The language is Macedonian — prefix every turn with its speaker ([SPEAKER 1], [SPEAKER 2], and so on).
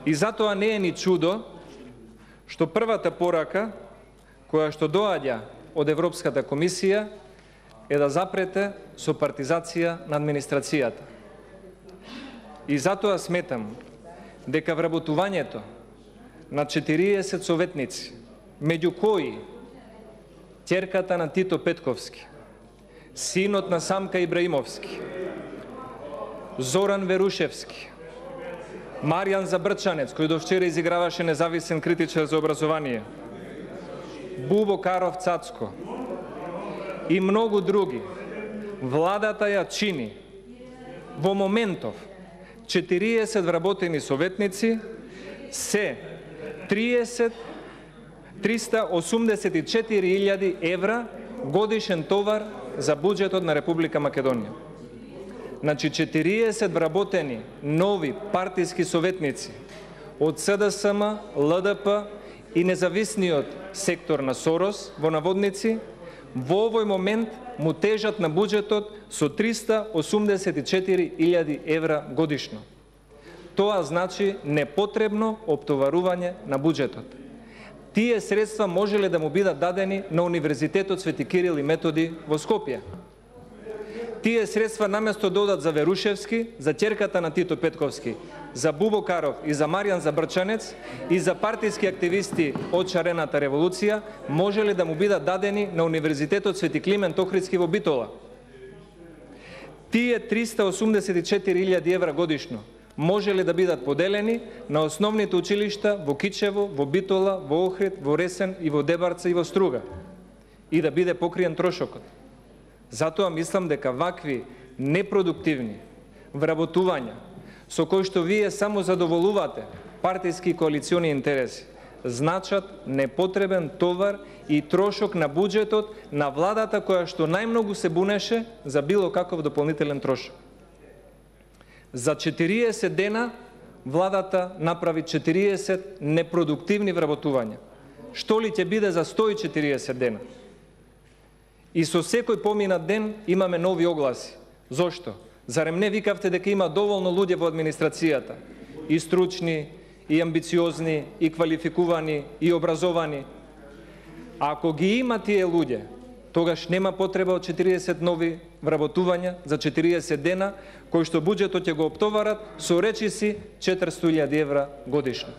[SPEAKER 1] И затоа не е ни чудо што првата порака која што доаѓа од Европската комисија е да запрете со партизација на администрацијата. И затоа сметам дека вработувањето на 40 советници, меѓу кои ќерката на Тито Петковски, синот на Самка Ибраимовски, Зоран Верушевски, Маријан Забрчанец, кој до вчера изиграваше независен критичар за образование, Бубо Каров Цацко и многу други, владата ја чини во моментов 40 вработени советници се 384.000 евра годишен товар за буџетот на Република Македонија. Значи 40 вработени нови партиски советници од СДСМ, ЛДП и независниот сектор на Сорос во наводници во овој момент му тежат на буџетот со 384.000 евра годишно. Тоа значи непотребно оптоварување на буџетот. Тие средства можеле да му бидат дадени на Универзитетот Свети Кирил и Методи во Скопје. Тие средства наместо да одат за Верушевски, за ќерката на Тито Петковски, за Бубо Каров и за Маријан Забрчанец и за партиски активисти од Шарената револуција, можеле да му бидат дадени на Универзитетот Свети Климент Охридски во Битола. Тие 384.000 евра годишно можеле да бидат поделени на основните училишта во Кичево, во Битола, во Охрид, во Ресен и во Дебарца и во Струга и да биде покриен трошокот. Затоа мислам дека вакви непродуктивни вработувања со кои што вие само задоволувате партиски и коалициони интереси значат непотребен товар и трошок на буџетот на владата која што најмногу се бунеше за било каков дополнителен трошок. За 40 дена владата направи 40 непродуктивни вработувања. Што ли ќе биде за 140 дена? И со секој поминат ден имаме нови огласи. Зошто? Зарем не викавте дека има доволно луѓе во администрацијата? И стручни, и амбициозни, и квалификувани, и образовани. А ако ги има тие луѓе, тогаш нема потреба од 40 нови вработувања за 40 дена, кои што буџетот ќе го оптоварат со речиси 400.000 евра годишно.